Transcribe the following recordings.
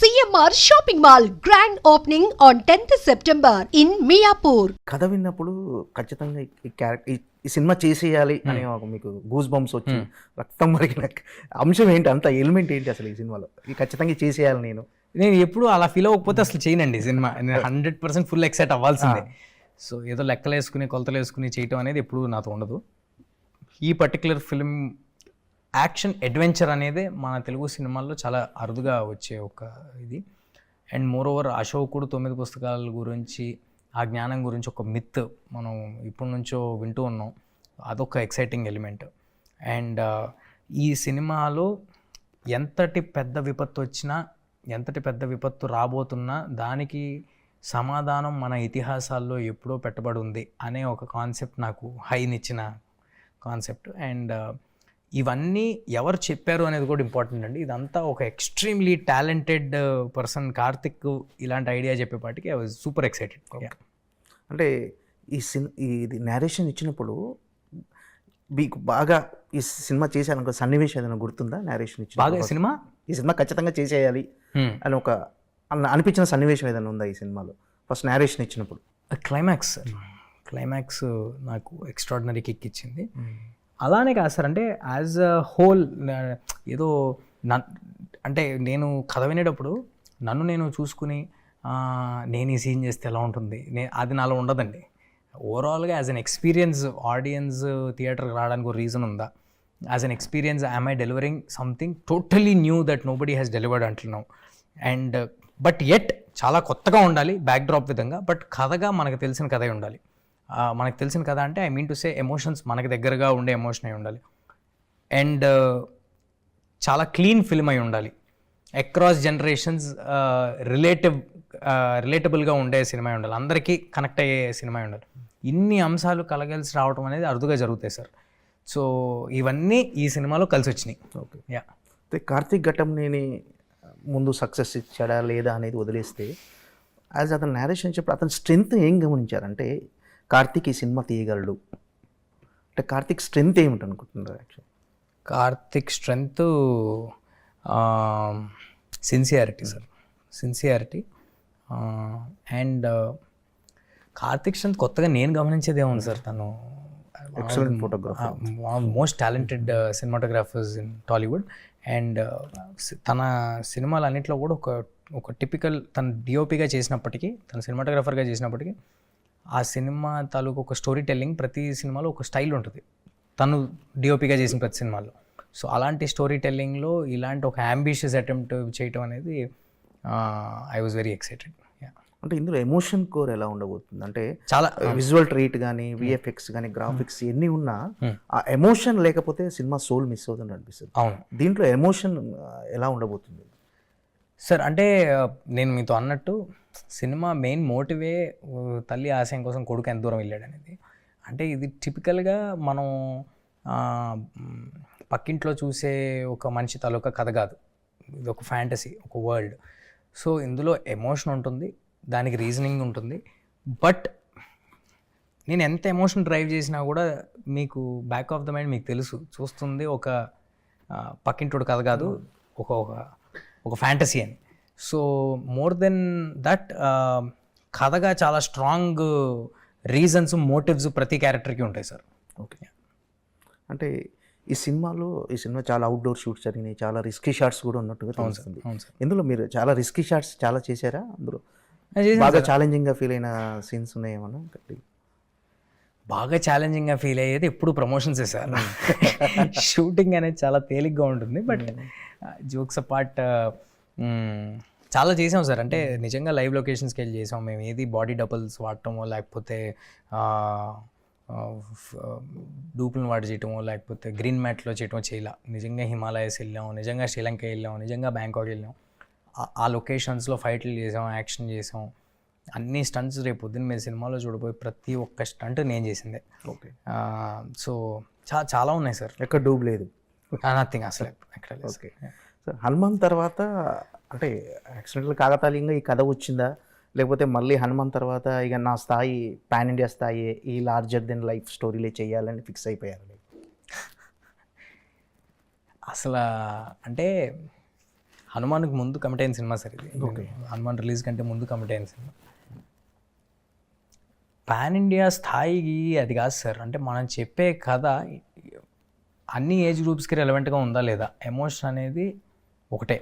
CMR Shopping Mall grand opening on 10th September in Miapur. కథ విన్నప్పుడు ఖచ్చితంగా ఈ క్యారెక్టర్ ఈ సినిమా చేసేయాలి అనే ఒక మీకు గూస్ బంప్స్ వచ్చి రక్తం మరిగిన అంశం ఏంటి, అంత ఎలిమెంట్ ఏంటి అసలు ఈ సినిమాలో? ఈ ఖచ్చితంగా చేసేయాలి నేను ఎప్పుడు అలా ఫీల్ అవ్వకపోతే అసలు చేయనండి సినిమా. నేను 100% ఫుల్ ఎక్సైట్ అవ్వాల్సిందే. సో ఏదో లెక్కలు వేసుకుని కొలతలు వేసుకుని చేయటం అనేది ఎప్పుడు నాతో ఉండదు. ఈ పర్టికులర్ ఫిల్మ్ యాక్షన్ అడ్వెంచర్ అనేది మన తెలుగు సినిమాల్లో చాలా అరుదుగా వచ్చే ఒక ఇది. అండ్ మోర్ ఓవర్ అశోకుడు 9 పుస్తకాల గురించి, ఆ జ్ఞానం గురించి ఒక మిత్ మనం ఇప్పటి నుంచో వింటూ ఉన్నాం. అదొక ఎక్సైటింగ్ ఎలిమెంట్. అండ్ ఈ సినిమాలో ఎంతటి పెద్ద విపత్తు వచ్చినా, ఎంతటి పెద్ద విపత్తు రాబోతున్నా దానికి సమాధానం మన ఇతిహాసాల్లో ఎప్పుడో పెట్టబడి ఉంది అనే ఒక కాన్సెప్ట్ నాకు హైనిచ్చిన కాన్సెప్ట్. అండ్ ఇవన్నీ ఎవరు చెప్పారు అనేది కూడా ఇంపార్టెంట్ అండి. ఇదంతా ఒక ఎక్స్ట్రీమ్లీ టాలెంటెడ్ పర్సన్ కార్తిక్ ఇలాంటి ఐడియా చెప్పేపాటికి ఐ వాజ్ సూపర్ ఎక్సైటెడ్. అంటే ఇది నేరేషన్ ఇచ్చినప్పుడు మీకు బాగా ఈ సినిమా చేసేయాలనుకో సన్నివేశం ఏదైనా గుర్తుందా? నేరేషన్ ఇచ్చిన బాగా ఈ సినిమా ఖచ్చితంగా చేసేయాలి అని ఒక అనిపించిన సన్నివేశం ఏదైనా ఉందా ఈ సినిమాలో ఫస్ట్ నేరేషన్ ఇచ్చినప్పుడు? క్లైమాక్స్ నాకు ఎక్స్ట్రాడినరీ కిక్ ఇచ్చింది. అలానే కాదు సార్, అంటే యాజ్ అ హోల్ ఏదో అంటే నేను కథ వినేటప్పుడు నన్ను నేను చూసుకుని నేను ఈ సీన్ చేస్తే ఎలా ఉంటుంది, అది నాలో ఉండదండి. ఓవరాల్గా యాజ్ అన్ ఎక్స్పీరియన్స్ ఆడియన్స్ థియేటర్కి రావడానికి ఒక రీజన్ ఉందా? As an experience I delivering something totally new that nobody has delivered until now. And but at చాలా కొత్తగా ఉండాలి బ్యాక్డ్రాప్ విధంగా, బట్ కథగా మనకు తెలిసిన కథ ఉండాలి. మనకు తెలిసిన కథ అంటే I mean to say emotions మనకు దగ్గరగా ఉండే ఎమోషన్ అయి ఉండాలి. అండ్ చాలా క్లీన్ ఫిల్మ్ అయి ఉండాలి. అక్రాస్ జనరేషన్స్ రిలేటబుల్గా ఉండే సినిమా అయి ఉండాలి. అందరికీ కనెక్ట్ అయ్యే సినిమా అయి ఉండాలి. ఇన్ని అంశాలు కలగలిసి రావడం అనేది అరుదుగా జరుగుతాయి సార్. సో ఇవన్నీ ఈ సినిమాలో కలిసి వచ్చినాయి. Okay, yeah. కార్తీక్ ఘట్టంనేని ముందు సక్సెస్ ఇచ్చాడా లేదా అనేది వదిలేస్తే, యాజ్ అతను నేరేషన్ చెప్పి అతని స్ట్రెంగ్త్ ఏం గమనించారంటే కార్తీక్ ఈ సినిమా తీయగలడు అంటే కార్తీక్ స్ట్రెంగ్త్ ఏమిటి అనుకుంటున్నారు? Actually Karthik strength sincerity sir, sincerity. And Karthik strength కొత్తగా నేను గమనించేది ఏముంది సార్, తను excellent photographer, most talented cinematographers in Tollywood. And తన సినిమాలు అన్నింటిలో కూడా ఒక టిపికల్ తను డిఓపిగా చేసినప్పటికీ, తన సినిమాటోగ్రాఫర్గా చేసినప్పటికీ ఆ సినిమా తాలూకు ఒక స్టోరీ టెల్లింగ్ ప్రతి సినిమాలో ఒక స్టైల్ ఉంటుంది తను డిఓపిగా చేసిన ప్రతి సినిమాలో. సో అలాంటి స్టోరీ టెల్లింగ్లో ఇలాంటి ఒక అంబిషియస్ అటెంప్ట్ చేయటం అనేది ఐ వాజ్ వెరీ ఎక్సైటెడ్. అంటే ఇందులో ఎమోషన్ కోర్ ఎలా ఉండబోతుంది అంటే చాలా విజువల్ ట్రీట్ కానీ విఎఫ్ఎక్స్ కానీ గ్రాఫిక్స్ ఎన్ని ఉన్నా ఆ ఎమోషన్ లేకపోతే సినిమా సోల్ మిస్ అవుతుంది అనిపిస్తుంది. అవును, దీంట్లో ఎమోషన్ ఎలా ఉండబోతుంది సార్? అంటే నేను మీతో అన్నట్టు సినిమా మెయిన్ మోటివే తల్లి ఆశయం కోసం కొడుకు ఎంత దూరం వెళ్ళాడు అనేది. అంటే ఇది టిపికల్గా మనం పక్కింట్లో చూసే ఒక మనిషి తాలూకా కథ కాదు, ఇది ఒక ఫ్యాంటసీ, ఒక వరల్డ్. సో ఇందులో ఎమోషన్ ఉంటుంది, దానికి రీజనింగ్ ఉంటుంది. బట్ నేను ఎంత ఎమోషన్ డ్రైవ్ చేసినా కూడా మీకు బ్యాక్ ఆఫ్ ద మైండ్ మీకు తెలుసు, చూస్తుంది ఒక పక్కింటోడు కథ కాదు, ఒక ఫ్యాంటసీ అని. సో మోర్ దెన్ దట్ కథగా చాలా స్ట్రాంగ్ రీజన్స్, మోటివ్స్ ప్రతి క్యారెక్టర్కి ఉంటాయి సార్. ఓకే, అంటే ఈ సినిమా చాలా అవుట్డోర్ షూట్స్ జరిగినాయి, చాలా రిస్కీ షాట్స్ కూడా ఉన్నట్టుగా తెలుస్తుంది. ఇందులో మీరు చాలా రిస్కీ షాట్స్ చాలా చేశారా? అందులో బాగా ఛాలెంజింగ్గా ఫీల్ అయిన సీన్స్ ఉన్నాయేమన్నా? బాగా ఛాలెంజింగ్గా ఫీల్ అయ్యేది ఎప్పుడు ప్రమోషన్స్ సార్. షూటింగ్ అనేది చాలా తేలిగ్గా ఉంటుంది, బట్ జోక్స్ అపార్ట్ చాలా చేసాం సార్. అంటే నిజంగా లైవ్ లొకేషన్స్కి వెళ్ళి చేసాం మేము. ఏది బాడీ డబుల్స్ వాడటమో, లేకపోతే డూపులను వాడి చేయటమో, లేకపోతే గ్రీన్ మ్యాట్లో చేయటమో చేయలే. నిజంగా హిమాలయస్ వెళ్ళాం, నిజంగా శ్రీలంక వెళ్ళాం, నిజంగా బ్యాంకాక్ వెళ్ళాం. ఆ లొకేషన్స్లో ఫైట్లు చేసాం, యాక్షన్ చేసాం, అన్ని స్టంట్స్. రేపు పొద్దున్న మీరు సినిమాలో చూడబోయే ప్రతి ఒక్క స్టంట్ నేను చేసిందే. ఓకే, సో చాలా ఉన్నాయి సార్. ఎక్కడ డూబ్ లేదు, నథింగ్ అసలు ఎక్కడ. ఓకే సార్, హనుమాన్ తర్వాత అంటే యాక్సిడెంటల్ కాకతాళీయంగా ఈ కథ వచ్చిందా, లేకపోతే మళ్ళీ హనుమాన్ తర్వాత ఇక నా స్థాయి పాన్ ఇండియా స్థాయి ఈ లార్జర్ దెన్ లైఫ్ స్టోరీలే చేయాలని ఫిక్స్ అయిపోయారు? అసలు అంటే హనుమాన్కి ముందు కమిట్ అయిన సినిమా సార్ ఇది. హనుమాన్ రిలీజ్ కంటే ముందు కమిట్ అయిన సినిమా. పాన్ ఇండియా స్థాయికి అది కాదు సార్. అంటే మనం చెప్పే కథ అన్ని ఏజ్ గ్రూప్స్కి రెలవెంట్గా ఉందా లేదా, ఎమోషన్ అనేది ఒకటే,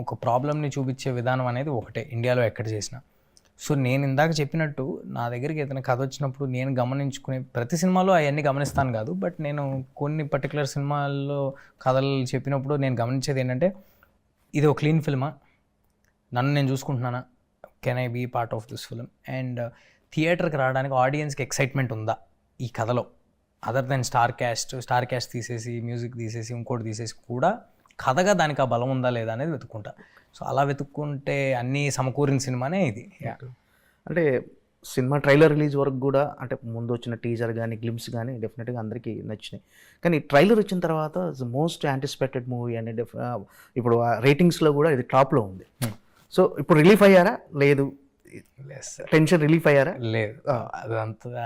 ఒక ప్రాబ్లమ్ని చూపించే విధానం అనేది ఒకటే ఇండియాలో ఎక్కడ చేసినా. సో నేను ఇందాక చెప్పినట్టు నా దగ్గరికి ఏదైనా కథ వచ్చినప్పుడు నేను గమనించుకునే, ప్రతి సినిమాలో అవన్నీ గమనిస్తాను కాదు, బట్ నేను కొన్ని పర్టికులర్ సినిమాల్లో కథలు చెప్పినప్పుడు నేను గమనించేది ఏంటంటే, ఇది ఒక క్లీన్ ఫిల్మా, నన్ను నేను చూసుకుంటున్నానా, can I be part of this film, and థియేటర్కి రావడానికి ఆడియన్స్కి ఎక్సైట్మెంట్ ఉందా ఈ కథలో, అదర్ దెన్ స్టార్ క్యాస్ట్ తీసేసి, మ్యూజిక్ తీసేసి, ఇంకోటి తీసేసి కూడా కథగా దానికి ఆ బలం ఉందా లేదా అనేది వెతుక్కుంటా. సో అలా వెతుక్కుంటే అన్నీ సమకూరిన సినిమానే ఇది. అంటే సినిమా ట్రైలర్ రిలీజ్ వరకు కూడా, అంటే ముందు వచ్చిన టీజర్ కానీ గ్లిమ్స్ కానీ డెఫినెట్గా అందరికీ నచ్చినాయి. కానీ ట్రైలర్ వచ్చిన తర్వాత మోస్ట్ యాంటిసిపేటెడ్ మూవీ అనే ఇప్పుడు రేటింగ్స్లో కూడా ఇది టాప్లో ఉంది. సో ఇప్పుడు రిలీఫ్ అయ్యారా? లేదు. టెన్షన్ రిలీఫ్ అయ్యారా? లేదు,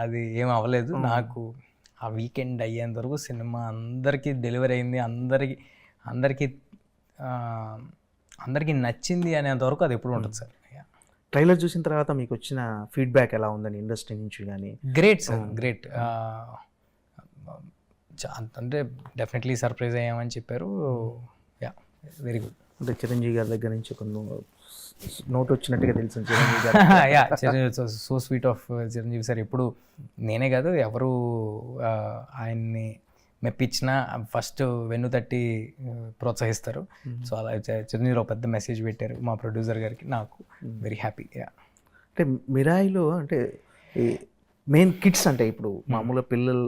అది ఏం అవ్వలేదు. నాకు ఆ వీకెండ్ అయ్యేంత వరకు సినిమా అందరికీ డెలివరీ అయింది, అందరికీ నచ్చింది అనేంత వరకు అది ఎప్పుడు ఉంటుంది సార్. ట్రైలర్ చూసిన తర్వాత మీకు వచ్చిన ఫీడ్బ్యాక్ ఎలా ఉందని ఇండస్ట్రీ నుంచి కానీ? Great sir, great. అంటే డెఫినెట్లీ సర్ప్రైజ్ అయ్యామని చెప్పారు. Yeah, very good. అంటే చిరంజీవి గారి దగ్గర నుంచి ఒక నోట్ వచ్చినట్టుగా తెలిసింది చిరంజీవి గారు. Yeah, so sweet of Chiranjeevi sir. ఎప్పుడు నేనే కాదు, ఎవరు ఆయన్ని మెప్పించినా ఫస్ట్ వెన్ను తట్టి ప్రోత్సహిస్తారు. సో అలా చిరంజీవి పెద్ద మెసేజ్ పెట్టారు మా ప్రొడ్యూసర్ గారికి, నాకు వెరీ హ్యాపీ. అంటే మిరాయిలో అంటే మెయిన్ కిడ్స్, అంటే ఇప్పుడు మామూలుగా పిల్లలు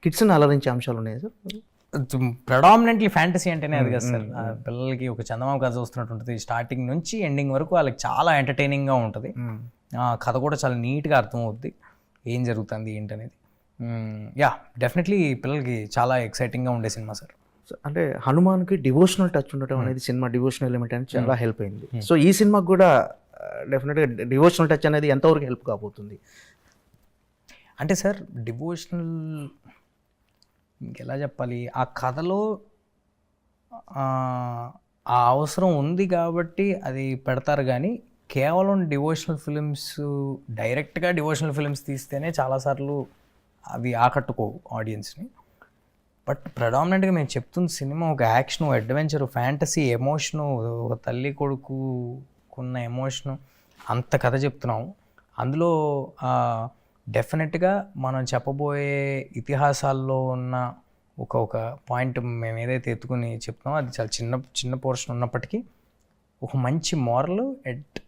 కిడ్స్ని అలరించే అంశాలు ఉన్నాయి సార్. ప్రెడామినెంట్లీ ఫ్యాంటసీ అంటేనే అది కదా సార్. పిల్లలకి ఒక చందమామ కథ చూస్తున్నట్టు ఉంటుంది, స్టార్టింగ్ నుంచి ఎండింగ్ వరకు వాళ్ళకి చాలా ఎంటర్టైనింగ్గా ఉంటుంది. కథ కూడా చాలా నీట్గా అర్థమవుద్ది ఏం జరుగుతుంది ఏంటనేది. యా, డెఫినెట్లీ పిల్లలకి చాలా ఎక్సైటింగ్గా ఉండే సినిమా సార్. అంటే హనుమాన్కి డివోషనల్ టచ్ ఉండటం అనేది సినిమా డివోషనల్ ఎలిమెంట్ అనేది చాలా హెల్ప్ అయింది. సో ఈ సినిమాకి కూడా డెఫినెట్గా డివోషనల్ టచ్ అనేది ఎంతవరకు హెల్ప్ కాబోతుంది? అంటే సార్ డివోషనల్ ఇంకెలా చెప్పాలి, ఆ కథలో ఆ అవసరం ఉంది కాబట్టి అది పెడతారు. కానీ కేవలం డివోషనల్ ఫిలిమ్స్, డైరెక్ట్గా డివోషనల్ ఫిలిమ్స్ తీస్తేనే చాలాసార్లు అవి ఆకట్టుకోవు ఆడియన్స్ని. బట్ ప్రెడామినెంట్గా మేము చెప్తున్న సినిమా ఒక యాక్షను, అడ్వెంచరు, ఫ్యాంటసీ, ఎమోషను, ఒక తల్లి కొడుకున్న ఎమోషను, అంత కథ చెప్తున్నాము. అందులో డెఫినెట్గా మనం చెప్పబోయే ఇతిహాసాల్లో ఉన్న ఒక పాయింట్ మేము ఏదైతే ఎత్తుకుని చెప్తున్నామో అది చాలా చిన్న పోర్షన్ ఉన్నప్పటికీ ఒక మంచి మోరల్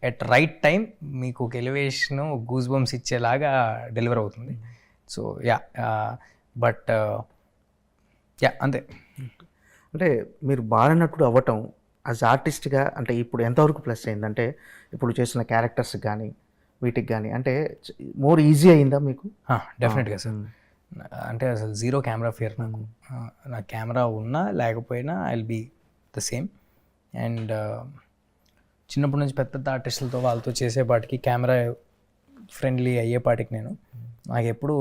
ఎట్ రైట్ టైం మీకు ఒక ఎలివేషన్, గూస్ బంప్స్ ఇచ్చేలాగా డెలివర్ అవుతుంది. సో యా, బట్ యా, అంతే. అంటే మీరు బాగా నటుడు అవ్వటం యాజ్ ఆర్టిస్ట్గా అంటే ఇప్పుడు ఎంతవరకు ప్లస్ అయిందంటే, ఇప్పుడు చేసిన క్యారెక్టర్స్ కానీ వీటికి కానీ అంటే మోర్ ఈజీ అయిందా మీకు? డెఫినెట్గా సార్. అంటే అసలు జీరో కెమెరా ఫియర్ నాకు. నా కెమెరా ఉన్నా లేకపోయినా I will be the same. And చిన్నప్పటి నుంచి పెద్ద ఆర్టిస్టులతో వాళ్ళతో చేసేపాటికి కెమెరా ఫ్రెండ్లీ అయ్యేపాటికి నాకు ఎప్పుడు